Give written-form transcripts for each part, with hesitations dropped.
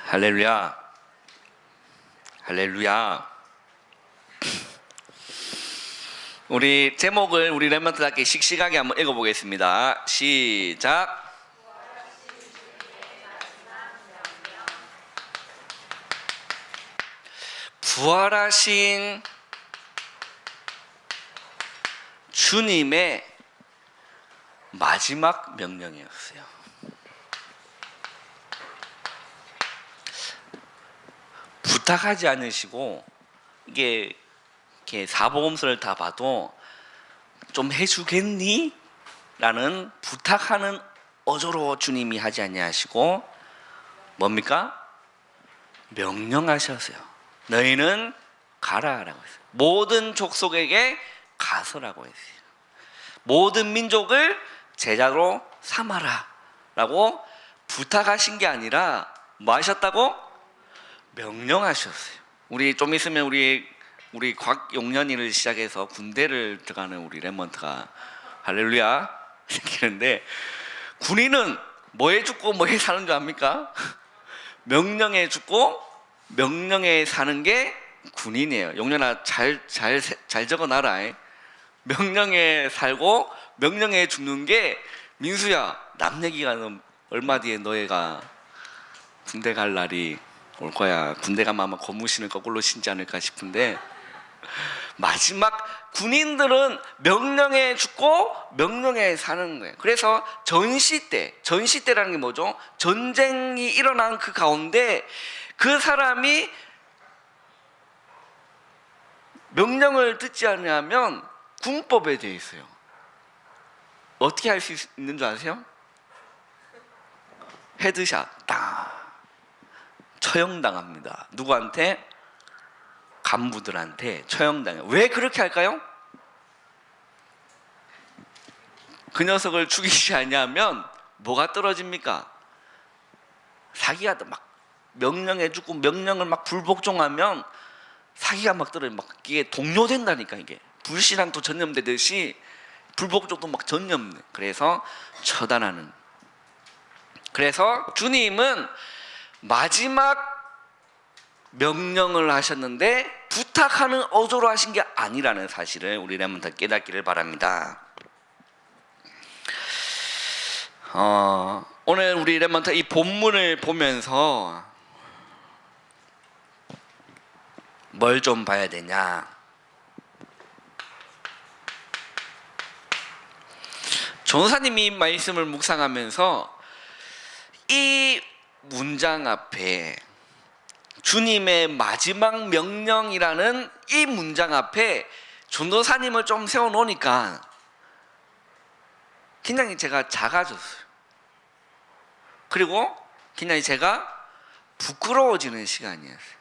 할렐루야. 할렐루야. 우리 제목을 우리 렘넌트답게 씩씩하게 한번 읽어보겠습니다. 시작. 부활하신 주님의 마지막 명령이었어요. 부탁하지 않으시고 이게 이렇게 사복음서를 다 봐도 좀 해주겠니? 라는 부탁하는 어조로 주님이 하지 아니하시고 뭡니까? 명령하셨어요. 너희는 가라라고 했어요. 모든 족속에게 가서라고 했어요. 모든 민족을 제자로 삼아라 라고 부탁하신 게 아니라 뭐 하셨다고? 명령하셨어요. 우리 좀 있으면 우리 곽용년이를 시작해서 군대를 들어가는 우리 렘넌트가 할렐루야 생기는데, 군인은 뭐에 죽고 뭐에 사는 줄 압니까? 명령에 죽고 명령에 사는 게 군인이에요. 용년아 잘 적어놔라. 명령에 살고 명령에 죽는 게, 민수야 남 얘기가 얼마 뒤에 너희가 군대 갈 날이 올 거야. 군대 가면 아마 고무신을 거꾸로 신지 않을까 싶은데, 마지막 군인들은 명령에 죽고 명령에 사는 거예요. 그래서 전시때라는 게 뭐죠? 전쟁이 일어난 그 가운데 그 사람이 명령을 듣지 않으면 군법에 되어 있어요. 어떻게 할 수 있는 줄 아세요? 헤드샷 딱 처형당합니다. 누구한테? 간부들한테 처형당해요. 왜 그렇게 할까요? 그 녀석을 죽이지 않냐면 뭐가 떨어집니까? 사기가 막 명령해 주고 명령을 막 불복종하면 사기가 막 떨어져. 막 이게 동요된다니까. 이게 불신앙도 전염되듯이 불복종도 막 전염돼. 그래서 처단하는. 그래서 주님은 마지막 명령을 하셨는데 부탁하는 어조로 하신 게 아니라는 사실을 우리 렘넌트 깨닫기를 바랍니다. 오늘 우리 렘넌트 이 본문을 보면서 뭘 좀 봐야 되냐? 전도사님이 말씀을 묵상하면서 이 문장 앞에, 주님의 마지막 명령이라는 이 문장 앞에 전도사님을 좀 세워놓으니까 굉장히 제가 작아졌어요. 그리고 굉장히 제가 부끄러워지는 시간이었어요.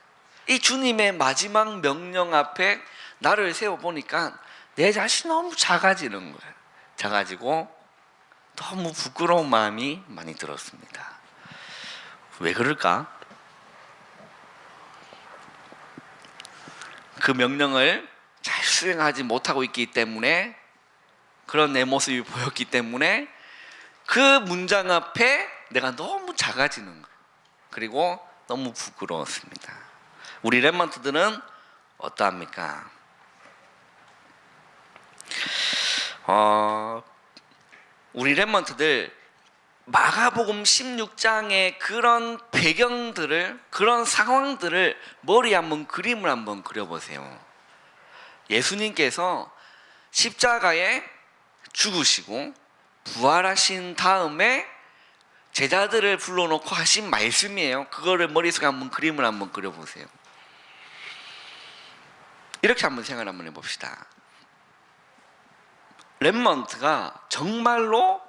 이 주님의 마지막 명령 앞에 나를 세워보니까 내 자신이 너무 작아지는 거예요. 작아지고 너무 부끄러운 마음이 많이 들었습니다. 왜 그럴까? 그 명령을 잘 수행하지 못하고 있기 때문에, 그런 내 모습이 보였기 때문에 그 문장 앞에 내가 너무 작아지는 거예요. 그리고 너무 부끄러웠습니다. 우리 렘넌트들은 어떠합니까? 우리 렘넌트들 마가복음 16장의 그런 배경들을, 그런 상황들을 머리에 한번 그림을 한번 그려보세요. 예수님께서 십자가에 죽으시고 부활하신 다음에 제자들을 불러놓고 하신 말씀이에요. 그거를 머릿속에 한번 그림을 한번 그려보세요. 이렇게 한번 생각을 한번 해봅시다. 렘넌트가 정말로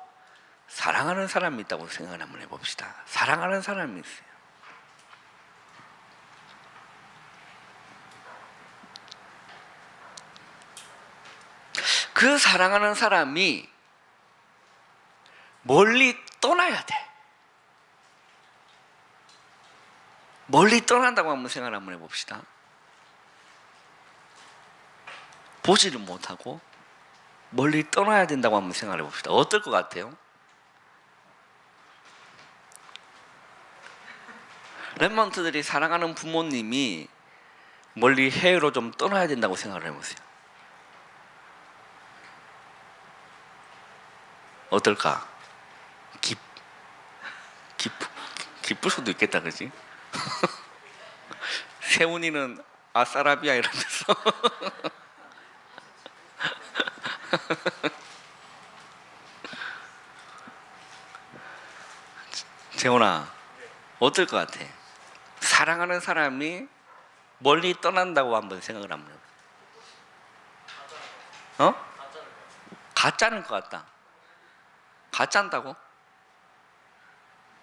사랑하는 사람이 있다고 생각을 한번 해봅시다. 사랑하는 사람이 있어요. 그 사랑하는 사람이 멀리 떠나야 돼. 멀리 떠난다고 한번 생각을 한번 해봅시다. 보지를 못하고 멀리 떠나야 된다고 한번 생각을 해봅시다. 어떨 것 같아요? 랩런트들이 사랑하는 부모님이 멀리 해외로 좀 떠나야 된다고 생각을 해보세요. 어떨까? 기쁠 수도 있겠다, 그지? 세훈이는 아싸라비아 이러면서 재훈아, 어떨 것 같아? 사랑하는 사람이 멀리 떠난다고 한번 생각을 한번 해봐. 어? 가짜는 것 같다. 가짜인다고?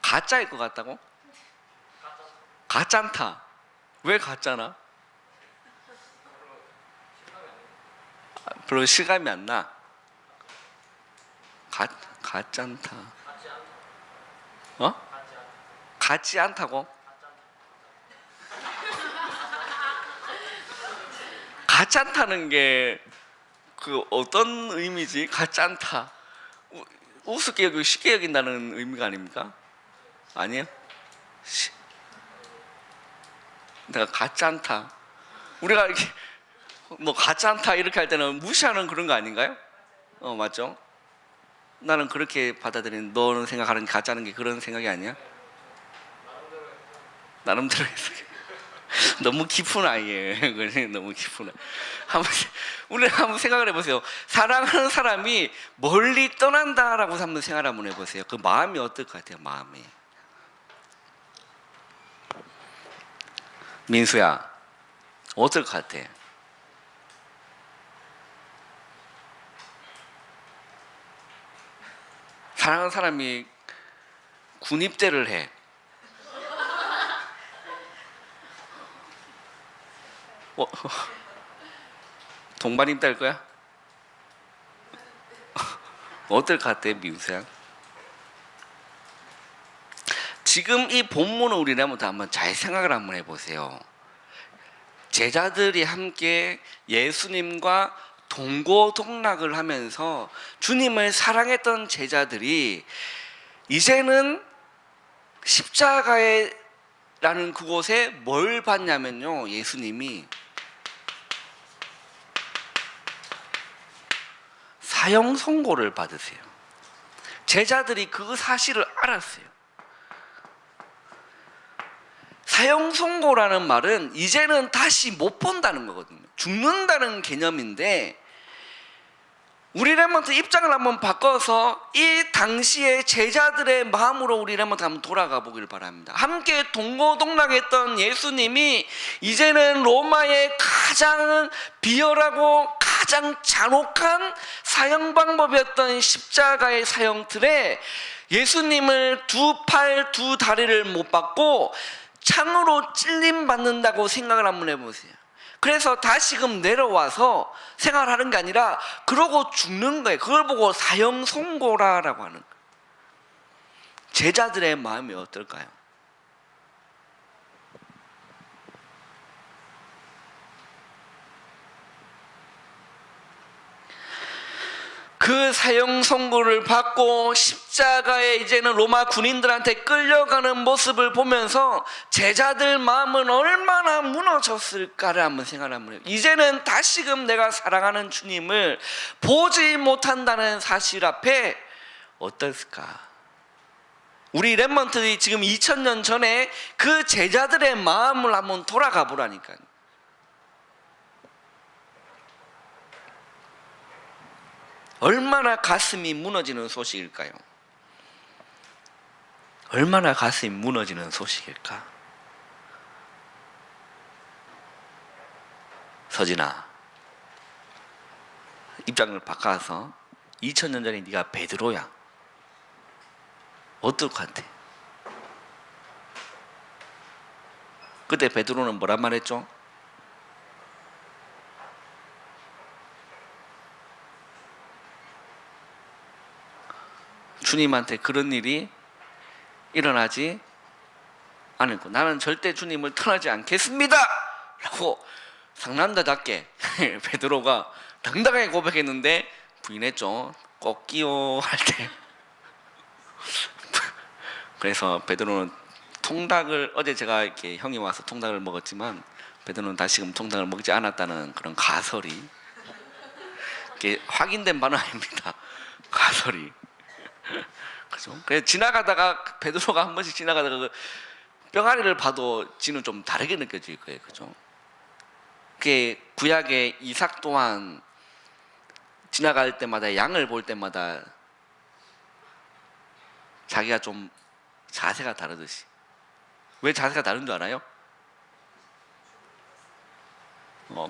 가짜일 것 같다고? 가짜다. 왜 가짜나? 별로 실감이 안 나. 가짜다. 어? 같지 않다고? 같지 않다는 게 그 어떤 의미지? 같지 않다. 우습게 여기고 쉽게 여긴다는 의미가 아닙니까? 아니에요? 내가 같지 않다. 우리가 이렇게 뭐 같지 않다 이렇게 할 때는 무시하는 그런 거 아닌가요? 맞죠? 나는 그렇게 받아들이는, 너는 생각하는 가짜는 게 그런 생각이 아니야? 나름대로 해석해. 너무 깊은 아이예요. 너무 깊은 아이. 우리 한번 생각을 해보세요. 사랑하는 사람이 멀리 떠난다라고 한번 생각을 한번 해보세요. 그 마음이 어떨 것 같아요? 마음이. 민수야, 어떨 것 같아? 사랑하는 사람이 군입대를 해. 동반 입대할 거야? 어떨 것 같아, 민수야? 지금 이 본문을 우리나라부터 한번 잘 생각을 한번 해보세요. 제자들이 함께 예수님과 동고동락을 하면서 주님을 사랑했던 제자들이 이제는 십자가라는 그곳에 뭘 받냐면요, 예수님이 사형 선고를 받으세요. 제자들이 그 사실을 알았어요. 사형 선고라는 말은 이제는 다시 못 본다는 거거든요. 죽는다는 개념인데, 우리 랩런트 입장을 한번 바꿔서 이 당시의 제자들의 마음으로 우리 랩런트 한번 돌아가 보길 바랍니다. 함께 동고동락했던 예수님이 이제는 로마의 가장 비열하고 가장 잔혹한 사형 방법이었던 십자가의 사형틀에 예수님을 두 팔 두 다리를 못 박고 창으로 찔림 받는다고 생각을 한번 해보세요. 그래서 다시금 내려와서 생활하는 게 아니라 그러고 죽는 거예요. 그걸 보고 사형 선고라라고 하는 거예요. 제자들의 마음이 어떨까요? 그 사형 선고를 받고 십자가에 이제는 로마 군인들한테 끌려가는 모습을 보면서 제자들 마음은 얼마나 무너졌을까를 한번 생각을 한번 해요. 이제는 다시금 내가 사랑하는 주님을 보지 못한다는 사실 앞에 어땠을까? 우리 랩런트들이 지금 2000년 전에 그 제자들의 마음을 한번 돌아가 보라니까요. 얼마나 가슴이 무너지는 소식일까요? 얼마나 가슴이 무너지는 소식일까? 서진아, 입장을 바꿔서 2000년 전에 네가 베드로야. 어떨 것 같아? 그때 베드로는 뭐란 말했죠? 주님한테 그런 일이 일어나지 않을 거. 나는 절대 주님을 떠나지 않겠습니다! 라고 상남자답게 베드로가 당당하게 고백했는데 부인했죠. 꺾기요 할 때. 그래서 베드로는 통닭을 어제 제가 이렇게 형이 와서 통닭을 먹었지만 베드로는 다시금 통닭을 먹지 않았다는 그런 가설이 이게 확인된 바는 아닙니다. 가설이. 그죠? 그래서 지나가다가 베드로가 한 번씩 지나가다가 그 병아리를 봐도 지는 좀 다르게 느껴질 거예요. 그죠? 그게 구약의 이삭 또한 지나갈 때마다 양을 볼 때마다 자기가 좀 자세가 다르듯이. 왜 자세가 다른 줄 알아요?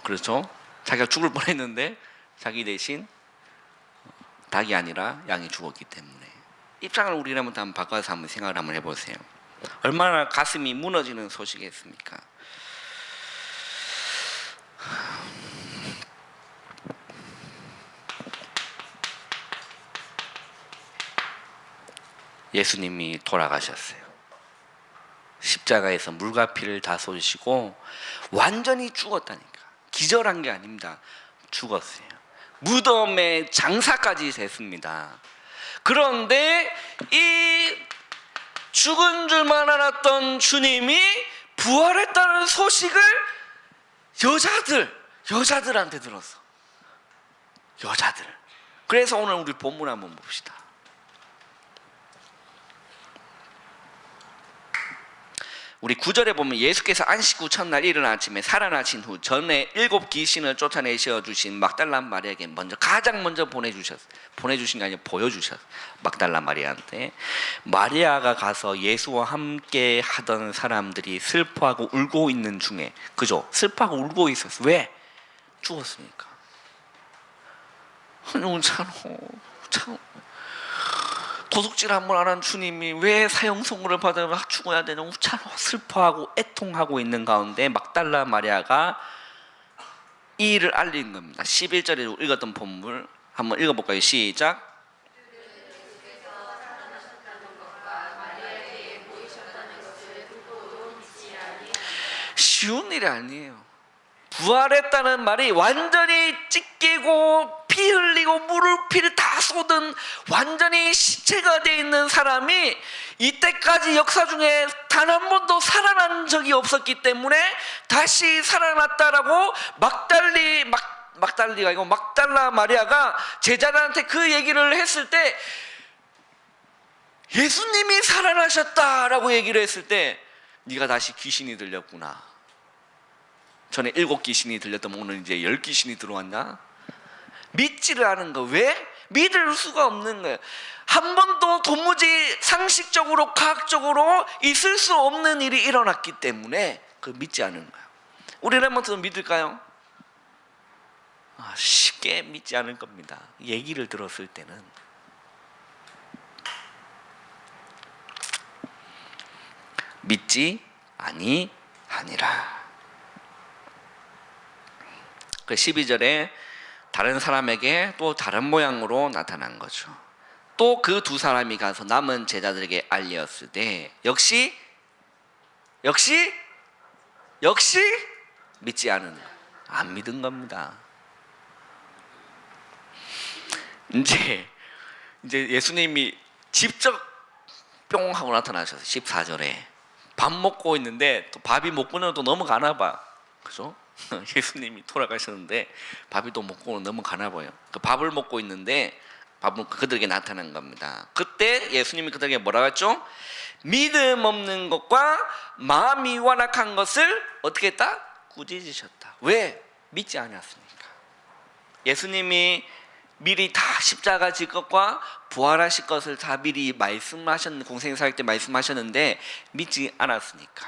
그렇죠. 자기가 죽을 뻔했는데 자기 대신 닭이 아니라 양이 죽었기 때문에. 입장을 우리라면 한번 바꿔서 한번 생각을 한번 해보세요. 얼마나 가슴이 무너지는 소식이었습니까? 예수님이 돌아가셨어요. 십자가에서 물과 피를 다 쏟으시고 완전히 죽었다니까. 기절한 게 아닙니다. 죽었어요. 무덤에 장사까지 됐습니다. 그런데 이 죽은 줄만 알았던 주님이 부활했다는 소식을 여자들한테 들었어. 여자들. 그래서 오늘 우리 본문 한번 봅시다. 우리 9절에 보면 예수께서 안식 후 첫날 이른 아침에 살아나신 후 전에 7 귀신을 쫓아내셔 주신 막달라 마리아에게 가장 먼저 보내주신 게 아니라 보여주셨어요. 막달라 마리아한테. 마리아가 가서 예수와 함께 하던 사람들이 슬퍼하고 울고 있는 중에, 그죠? 슬퍼하고 울고 있었어. 왜? 죽었으니까. 아니 참 도둑질 한 번 안 한 주님이 왜 사형 선고를 받으면 죽어야 되는, 참 슬퍼하고 애통하고 있는 가운데 막달라 마리아가 이 일을 알린 겁니다. 11절에 읽었던 본문 한번 읽어볼까요? 시작. 쉬운 일이 아니에요. 부활했다는 말이 완전히 찢기고 피 흘리고 피를 다 쏟은 완전히 시체가 되어 있는 사람이 이때까지 역사 중에 단 한 번도 살아난 적이 없었기 때문에 다시 살아났다라고 막달리가 아니고 막달라 마리아가 제자들한테 그 얘기를 했을 때, 예수님이 살아나셨다라고 얘기를 했을 때, 네가 다시 귀신이 들렸구나. 전에 7 귀신이 들렸다면 오늘 이제 10 귀신이 들어왔나? 믿지를 않은 거. 왜? 믿을 수가 없는 거예요. 한 번도 도무지 상식적으로 과학적으로 있을 수 없는 일이 일어났기 때문에 그 믿지 않은 거예요. 우리라면 믿을까요? 쉽게 믿지 않을 겁니다. 얘기를 들었을 때는. 믿지 아니하니라. 그 12절에 다른 사람에게 또 다른 모양으로 나타난 거죠. 또 그 2 사람이 가서 남은 제자들에게 알렸으되 역시 믿지 않은 거예요. 안 믿은 겁니다. 이제 예수님이 직접 뿅 하고 나타나셨어요. 14절에 밥 먹고 있는데 또 밥이 먹고는 또 넘어가나 봐. 그죠? 예수님이 돌아가셨는데 밥이 또 먹고 넘어가나 봐요. 그 밥을 먹고 있는데 밥은 그들에게 나타난 겁니다. 그때 예수님이 그들에게 뭐라고 했죠? 믿음 없는 것과 마음이 완악한 것을 어떻게 했다? 꾸짖으셨다. 왜? 믿지 않았으니까. 예수님이 미리 다 십자가 질 것과 부활하실 것을 다 미리 공생애살 때 말씀하셨는데 믿지 않았으니까.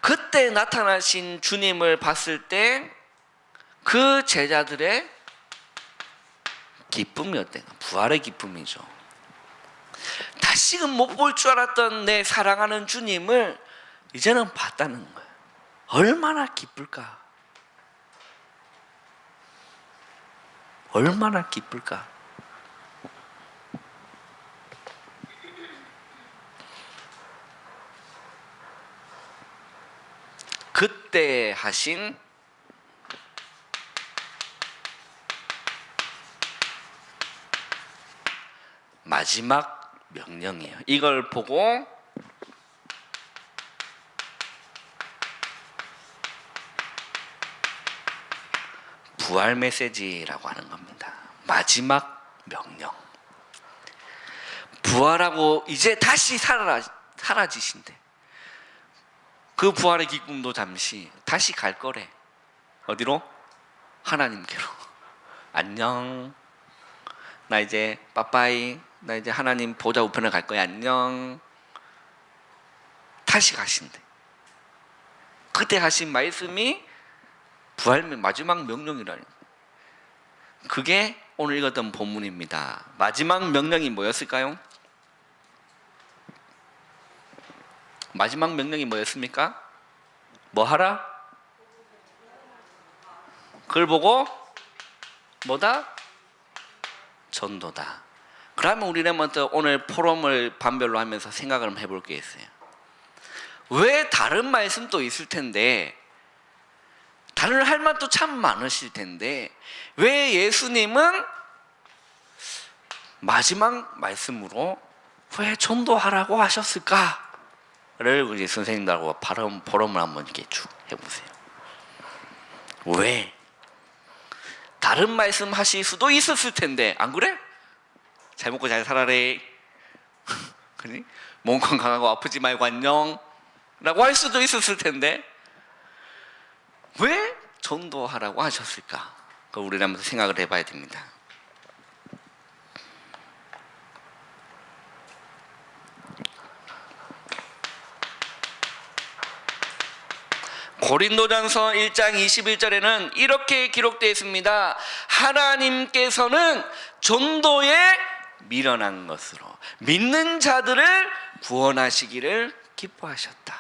그때 나타나신 주님을 봤을 때 그 제자들의 기쁨이 어때요? 부활의 기쁨이죠. 다시금 못 볼 줄 알았던 내 사랑하는 주님을 이제는 봤다는 거예요. 얼마나 기쁠까? 얼마나 기쁠까? 그때 하신 마지막 명령이에요. 이걸 보고 부활 메시지라고 하는 겁니다. 마지막 명령. 부활하고 이제 다시 사라지신대. 그 부활의 기쁨도 잠시 다시 갈 거래. 어디로? 하나님께로. 안녕. 나 이제 빠빠이. 나 이제 하나님 보좌 우편에 갈 거야. 안녕. 다시 가신대. 그때 하신 말씀이 부활의 마지막 명령이라니. 그게 오늘 읽었던 본문입니다. 마지막 명령이 뭐였을까요? 마지막 명령이 뭐였습니까? 뭐 하라? 그걸 보고 뭐다? 전도다. 그러면 우리는 먼저 오늘 포럼을 반별로 하면서 생각을 한번 해볼 게 있어요. 왜 다른 말씀도 있을 텐데, 다른 할 말도 참 많으실 텐데, 왜 예수님은 마지막 말씀으로 왜 전도하라고 하셨을까? 를 우리 선생님들하고 포럼을 한번 이렇게 쭉 해보세요. 왜? 다른 말씀 하실 수도 있었을 텐데, 안 그래? 잘 먹고 잘 살아래. 그니? 몸 건강하고 아프지 말고 안녕. 라고 할 수도 있었을 텐데, 왜 전도하라고 하셨을까? 그걸 우리는 한번 생각을 해봐야 됩니다. 고린도전서 1장 21절에는 이렇게 기록되어 있습니다. 하나님께서는 전도에 미련한 것으로 믿는 자들을 구원하시기를 기뻐하셨다.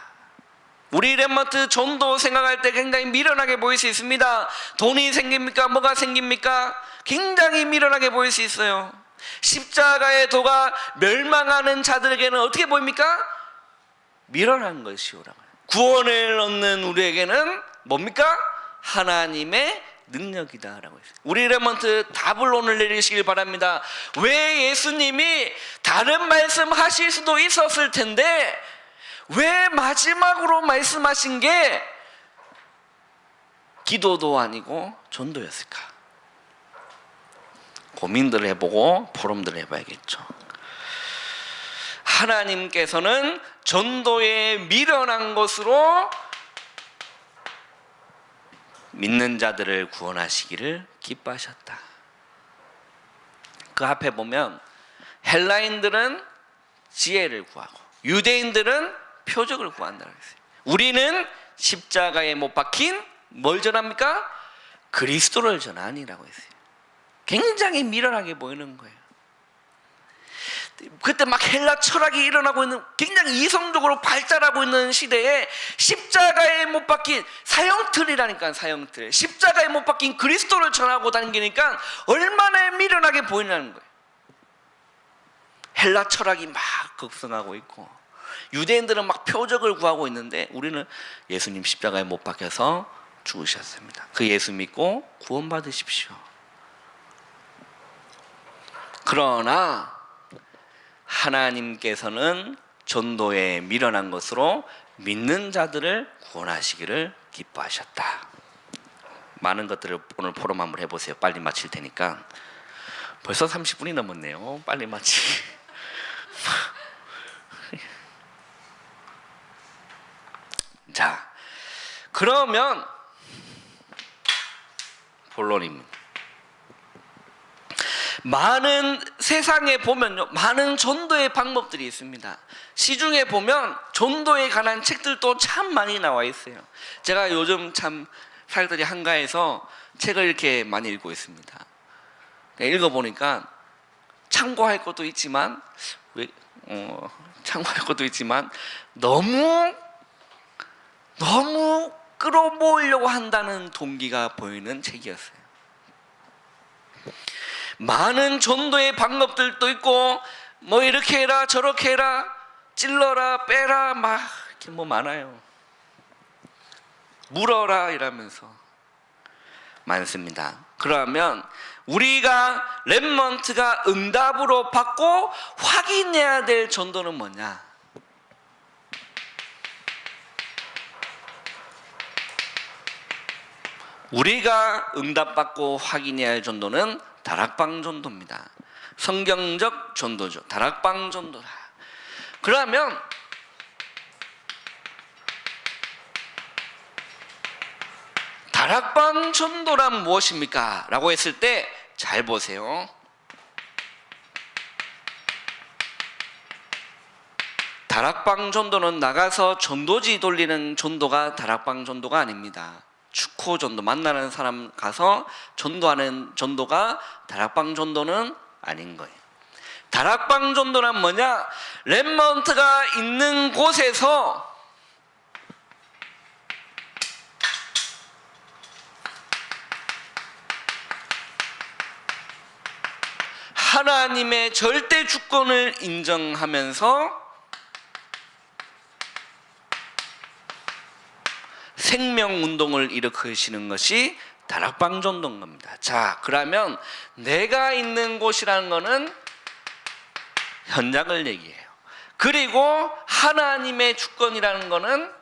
우리 렘넌트 전도 생각할 때 굉장히 미련하게 보일 수 있습니다. 돈이 생깁니까? 뭐가 생깁니까? 굉장히 미련하게 보일 수 있어요. 십자가의 도가 멸망하는 자들에게는 어떻게 보입니까? 미련한 것이오라고. 구원을 얻는 우리에게는 뭡니까? 하나님의 능력이다라고 했어요. 우리 렘넌트 답을 오늘 내리시길 바랍니다. 왜 예수님이 다른 말씀 하실 수도 있었을 텐데 왜 마지막으로 말씀하신 게 기도도 아니고 전도였을까? 고민들을 해보고 포럼들을 해봐야겠죠. 하나님께서는 전도에 미련한 것으로 믿는 자들을 구원하시기를 기뻐하셨다. 그 앞에 보면 헬라인들은 지혜를 구하고 유대인들은 표적을 구한다고 했어요. 우리는 십자가에 못 박힌 뭘 전합니까? 그리스도를 전하니라고 했어요. 굉장히 미련하게 보이는 거예요. 그때 막 헬라 철학이 일어나고 있는, 굉장히 이성적으로 발달하고 있는 시대에 십자가에 못 박힌 사형틀이라니까. 사형틀. 십자가에 못 박힌 그리스도를 전하고 다니니까 얼마나 미련하게 보이냐는 거예요. 헬라 철학이 막 극성하고 있고 유대인들은 막 표적을 구하고 있는데 우리는 예수님 십자가에 못 박혀서 죽으셨습니다. 그 예수 믿고 구원받으십시오. 그러나 하나님께서는 전도에 미련한 것으로 믿는 자들을 구원하시기를 기뻐하셨다. 많은 것들을 오늘 포럼 한번 해보세요. 빨리 마칠 테니까. 벌써 30분이 넘었네요. 빨리 마치. 자, 그러면 본론입니다. 많은 세상에 보면요, 많은 전도의 방법들이 있습니다. 시중에 보면 전도에 관한 책들도 참 많이 나와 있어요. 제가 요즘 참 살들이 한가해서 책을 이렇게 많이 읽고 있습니다. 읽어보니까 참고할 것도 있지만 너무 끌어모으려고 한다는 동기가 보이는 책이었어요. 많은 전도의 방법들도 있고 뭐 이렇게 해라 저렇게 해라 찔러라 빼라 막 이렇게 뭐 많아요. 물어라 이러면서 많습니다. 그러면 우리가 렘넌트가 응답으로 받고 확인해야 될 전도는 뭐냐? 우리가 응답받고 확인해야 할 전도는 다락방 전도입니다. 성경적 전도죠. 다락방 전도다. 그러면 다락방 전도란 무엇입니까? 라고 했을 때 잘 보세요. 다락방 전도는 나가서 전도지 돌리는 전도가 다락방 전도가 아닙니다. 축구 전도, 만나는 사람 가서 전도하는 전도가 다락방 전도는 아닌 거예요. 다락방 전도란 뭐냐? 렘넌트가 있는 곳에서 하나님의 절대 주권을 인정하면서 생명운동을 일으키시는 것이 다락방 전도인 겁니다. 자, 그러면 내가 있는 곳이라는 것은 현장을 얘기해요. 그리고 하나님의 주권이라는 것은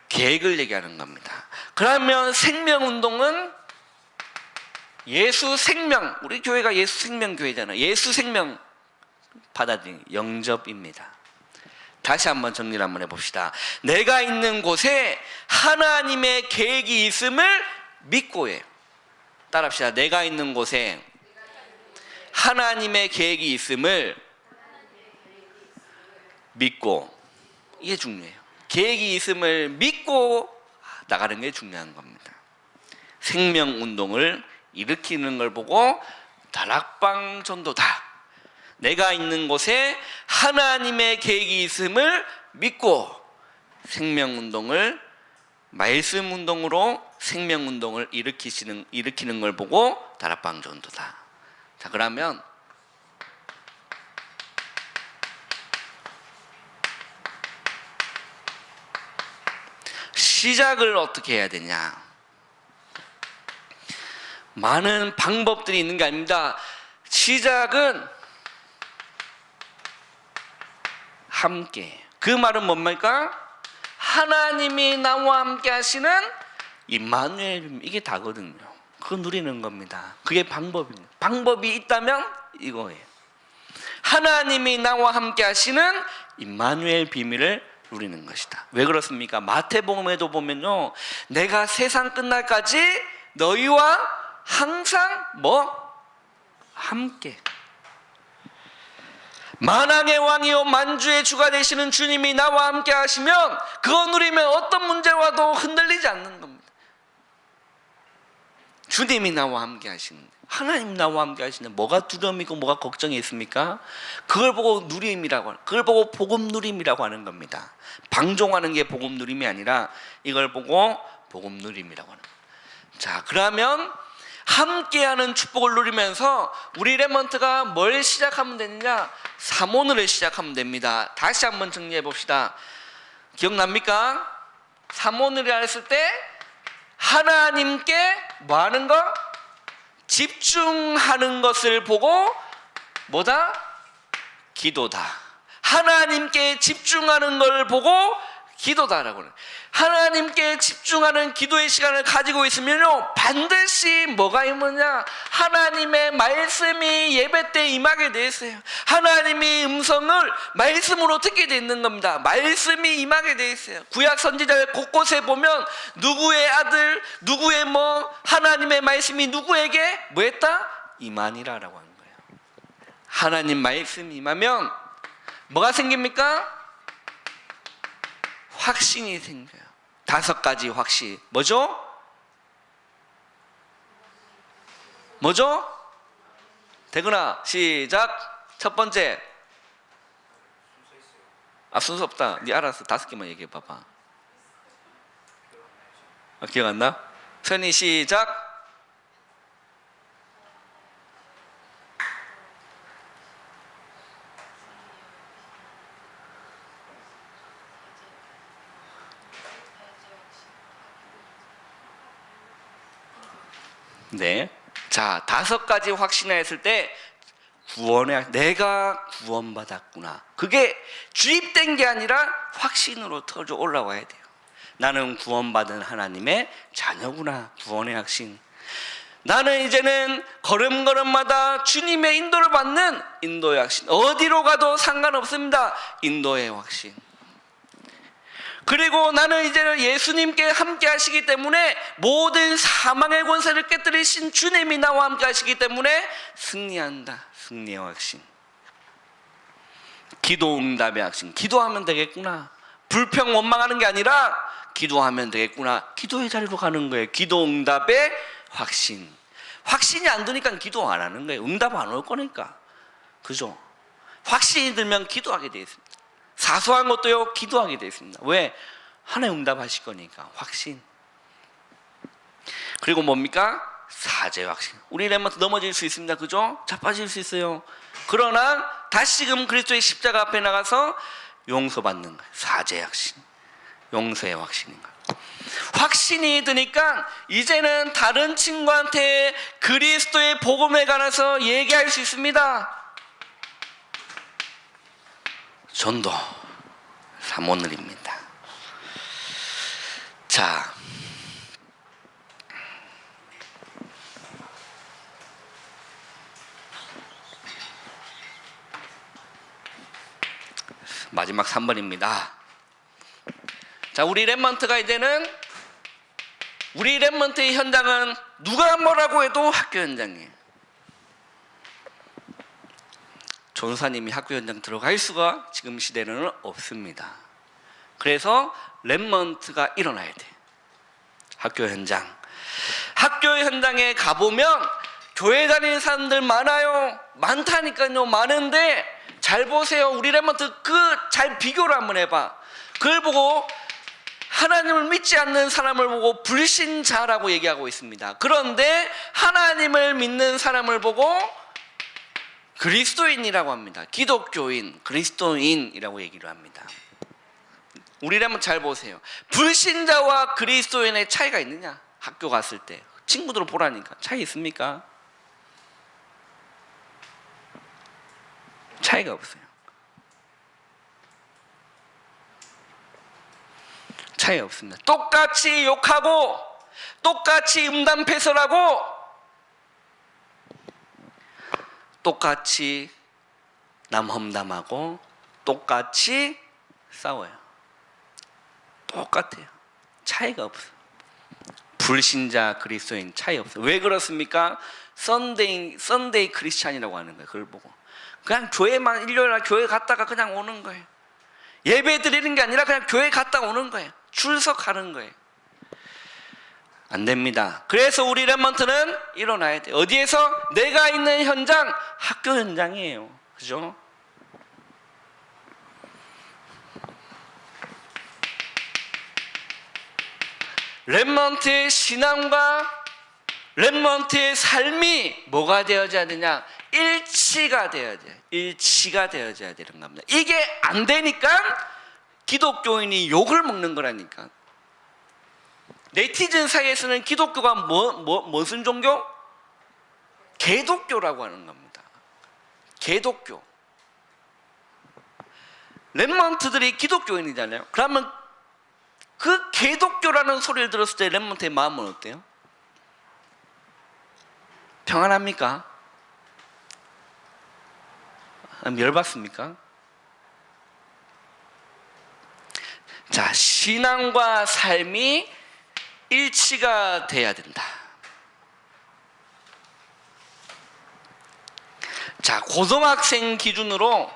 계획을 얘기하는 겁니다. 그러면 생명운동은 예수 생명, 우리 교회가 예수 생명 교회잖아요. 예수 생명 받아들인 영접입니다. 다시 한번 정리를 한번 해봅시다. 내가 있는 곳에 하나님의 계획이 있음을 믿고 해요. 따라합시다. 내가 있는 곳에 하나님의 계획이 있음을 믿고, 이게 중요해요. 계획이 있음을 믿고 나가는 게 중요한 겁니다. 생명운동을 일으키는 걸 보고 다락방 전도다. 내가 있는 곳에 하나님의 계획이 있음을 믿고 생명운동을 말씀운동으로 생명운동을 일으키는 걸 보고 다락방 전도다. 자, 그러면 시작을 어떻게 해야 되냐? 많은 방법들이 있는 게 아닙니다. 시작은 함께. 그 말은 뭡니까? 하나님이 나와 함께 하시는 임마누엘, 이게 다거든요. 그거 누리는 겁니다. 그게 방법입니다. 방법이 있다면 이거예요. 하나님이 나와 함께 하시는 임마누엘 비밀을 누리는 것이다. 왜 그렇습니까? 마태복음에도 보면요, 내가 세상 끝날까지 너희와 항상 함께. 만왕의 왕이요 만주의 주가 되시는 주님이 나와 함께 하시면 그거 누리면 어떤 문제 와도 흔들리지 않는 겁니다. 주님이 나와 함께 하시는, 하나님 나와 함께 하시는, 뭐가 두려움이고 뭐가 걱정이 있습니까? 그걸 보고 누림이라고 하는, 그걸 보고 복음 누림이라고 하는 겁니다. 방종하는 게 복음 누림이 아니라 이걸 보고 복음 누림이라고 하는 겁니다. 자, 그러면 함께하는 축복을 누리면서 우리 렘넌트가 뭘 시작하면 되느냐? 사모늘을 시작하면 됩니다. 다시 한번 정리해 봅시다. 기억납니까? 사모늘이라 했을 때 하나님께 뭐 하는 거? 집중하는 것을 보고 뭐다? 기도다. 하나님께 집중하는 걸 보고 기도다라고 해요. 하나님께 집중하는 기도의 시간을 가지고 있으면요, 반드시 뭐가 임하냐? 하나님의 말씀이 예배 때 임하게 돼 있어요. 하나님의 음성을 말씀으로 듣게 돼 있는 겁니다. 말씀이 임하게 돼 있어요. 구약 선지자 곳곳에 보면 누구의 아들, 누구의 하나님의 말씀이 누구에게 뭐 했다? 임하니라라고 하는 거예요. 하나님 말씀이 임하면 뭐가 생깁니까? 확신이 생겨요. 5가지 확신. 뭐죠? 대근아, 시작. 첫 번째. 순서 없다. 네 알아서 5개만 얘기해 봐봐. 기억 안 나? 선이 시작. 네. 자, 5가지 확신했을 때 내가 구원받았구나. 그게 주입된 게 아니라 확신으로 터져 올라와야 돼요. 나는 구원받은 하나님의 자녀구나. 구원의 확신. 나는 이제는 걸음걸음마다 주님의 인도를 받는 인도의 확신. 어디로 가도 상관없습니다. 인도의 확신. 그리고 나는 이제는 예수님께 함께 하시기 때문에 모든 사망의 권세를 깨뜨리신 주님이 나와 함께 하시기 때문에 승리한다. 승리의 확신. 기도 응답의 확신. 기도하면 되겠구나. 불평 원망하는 게 아니라 기도하면 되겠구나. 기도의 자리로 가는 거예요. 기도 응답의 확신. 확신이 안 드니까 기도 안 하는 거예요. 응답 안 올 거니까. 그죠? 확신이 들면 기도하게 되어 있습니다. 사소한 것도요, 기도하게 되어 있습니다. 왜? 하나님 응답하실 거니까. 확신. 그리고 뭡니까? 사죄 확신. 우리 렘넌트 넘어질 수 있습니다. 그죠? 자빠질 수 있어요. 그러나 다시금 그리스도의 십자가 앞에 나가서 용서받는 거예요. 사죄 확신. 용서의 확신인 거예요. 확신이 드니까 이제는 다른 친구한테 그리스도의 복음에 관해서 얘기할 수 있습니다. 전도 사모늘입니다. 자, 마지막 3번입니다. 자, 우리 렘넌트가 이제는 우리 렘넌트의 현장은 누가 뭐라고 해도 학교 현장이에요. 전사님이 학교 현장 들어갈 수가 지금 시대는 없습니다. 그래서 렘넌트가 일어나야 돼. 학교 현장. 학교 현장에 가보면 교회 다니는 사람들 많아요. 많다니까요. 많은데 잘 보세요. 우리 렘넌트 잘 비교를 한번 해봐. 그걸 보고 하나님을 믿지 않는 사람을 보고 불신자라고 얘기하고 있습니다. 그런데 하나님을 믿는 사람을 보고 그리스도인이라고 합니다. 기독교인, 그리스도인이라고 얘기를 합니다. 우리를 한번 잘 보세요. 불신자와 그리스도인의 차이가 있느냐? 학교 갔을 때 친구들 보라니까 차이 있습니까? 차이가 없어요. 차이 없습니다. 똑같이 욕하고 똑같이 음담패설하고 똑같이 남 험담하고 똑같이 싸워요. 똑같아요. 차이가 없어요. 불신자 그리스도인 차이 없어요. 왜 그렇습니까? 썬데이 크리스찬이라고 하는 거예요. 그걸 보고 그냥 교회만 일요일날 교회 갔다가 그냥 오는 거예요. 예배 드리는 게 아니라 그냥 교회 갔다 오는 거예요. 출석하는 거예요. 안 됩니다. 그래서 우리 렘넌트는 일어나야 돼요. 어디에서? 내가 있는 현장, 학교 현장이에요. 그죠? 렘넌트의 신앙과 렘넌트의 삶이 뭐가 되어져야 되냐? 일치가 되어야 돼요. 일치가 되어져야 되는 겁니다. 이게 안 되니까 기독교인이 욕을 먹는 거라니까. 네티즌 사이에서는 기독교가 무슨 종교? 개독교라고 하는 겁니다. 개독교. 렘넌트들이 기독교인이잖아요. 그러면 그 개독교라는 소리를 들었을 때 렘넌트의 마음은 어때요? 평안합니까? 열받습니까? 자, 신앙과 삶이 일치가 돼야 된다. 자, 고등학생 기준으로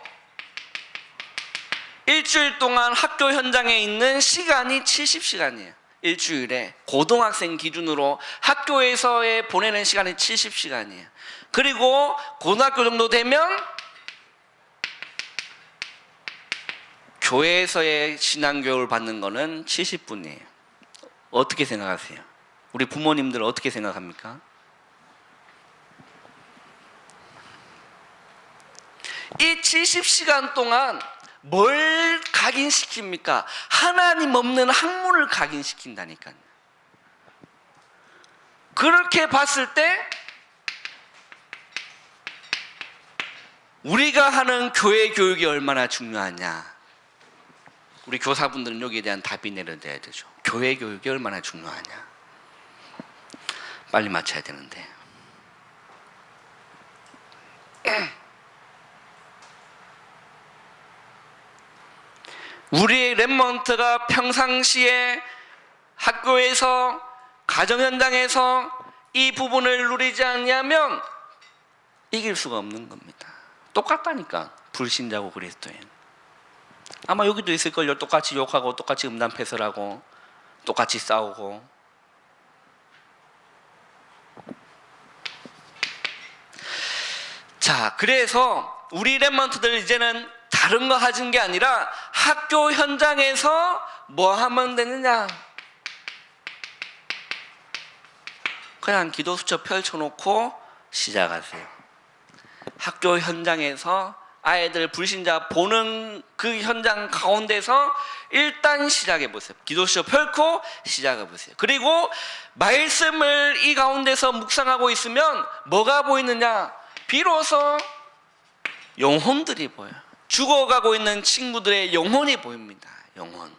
일주일 동안 학교 현장에 있는 시간이 70시간이에요. 일주일에 고등학생 기준으로 학교에서의 보내는 시간이 70시간이에요. 그리고 고등학교 정도 되면 교회에서의 신앙교육을 받는 거는 70분이에요. 어떻게 생각하세요? 우리 부모님들 어떻게 생각합니까? 이 70시간 동안 뭘 각인시킵니까? 하나님 없는 학문을 각인시킨다니까요. 그렇게 봤을 때 우리가 하는 교회 교육이 얼마나 중요하냐. 우리 교사분들은 여기에 대한 답이 내려져야 되죠. 교회 교육이 얼마나 중요하냐. 빨리 맞춰야 되는데. 우리의 렘넌트가 평상시에 학교에서 가정 현장에서 이 부분을 누리지 않냐면 이길 수가 없는 겁니다. 똑같다니까. 불신자고 그리스도인. 아마 여기도 있을걸요. 똑같이 욕하고 똑같이 음란패설하고 똑같이 싸우고. 자, 그래서 우리 렘넌트들 이제는 다른 거 하는 게 아니라 학교 현장에서 뭐 하면 되느냐. 그냥 기도 수첩 펼쳐놓고 시작하세요. 학교 현장에서 아이들 불신자 보는 그 현장 가운데서 일단 시작해 보세요. 기도 수첩 펼고 시작해 보세요. 그리고 말씀을 이 가운데서 묵상하고 있으면 뭐가 보이느냐? 비로소 영혼들이 보여요. 죽어가고 있는 친구들의 영혼이 보입니다. 영혼.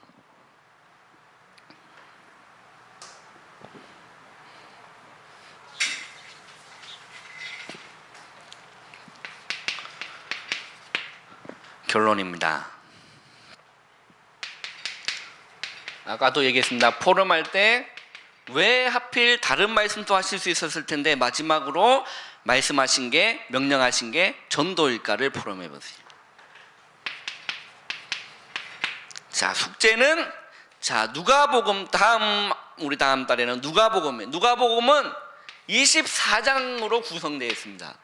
결론입니다. 아까도 얘기했습니다. 포럼할 때 왜 하필 다른 말씀도 하실 수 있었을 텐데 마지막으로 말씀하신 게, 명령하신 게 전도일까를 포럼해 보세요. 자, 숙제는 누가복음 우리 다음 달에는 누가복음은 24장으로 구성되어 있습니다.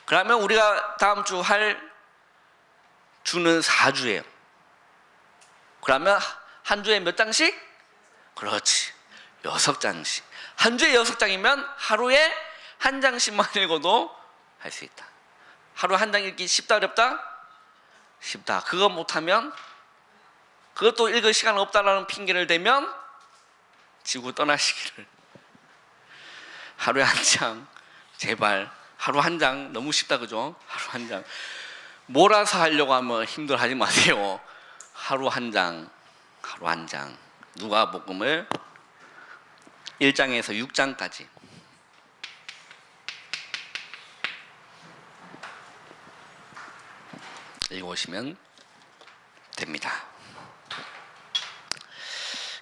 그러면 우리가 다음 주 할 주는 4주예요. 그러면 한 주에 몇 장씩? 그렇지. 6장씩. 한 주에 6장이면 하루에 한 장씩만 읽어도 할 수 있다. 하루 한 장 읽기 쉽다 어렵다? 쉽다. 그거 못하면, 그것도 읽을 시간 없다라는 핑계를 대면 지구 떠나시기를. 하루에 한 장, 제발. 하루 한 장 너무 쉽다, 그죠? 하루 한 장. 몰아서 하려고 하면 힘들어하지 마세요. 하루 한 장, 하루 한 장. 누가복음을 1장에서 6장까지. 읽어오시면 됩니다.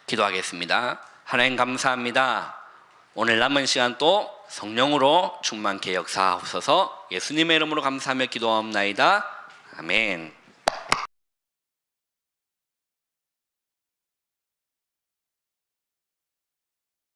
기도하겠습니다. 하나님 감사합니다. 오늘 남은 시간 또 성령으로 충만케 역사하옵소서. 예수님의 이름으로 감사하며 기도하옵나이다. 아멘.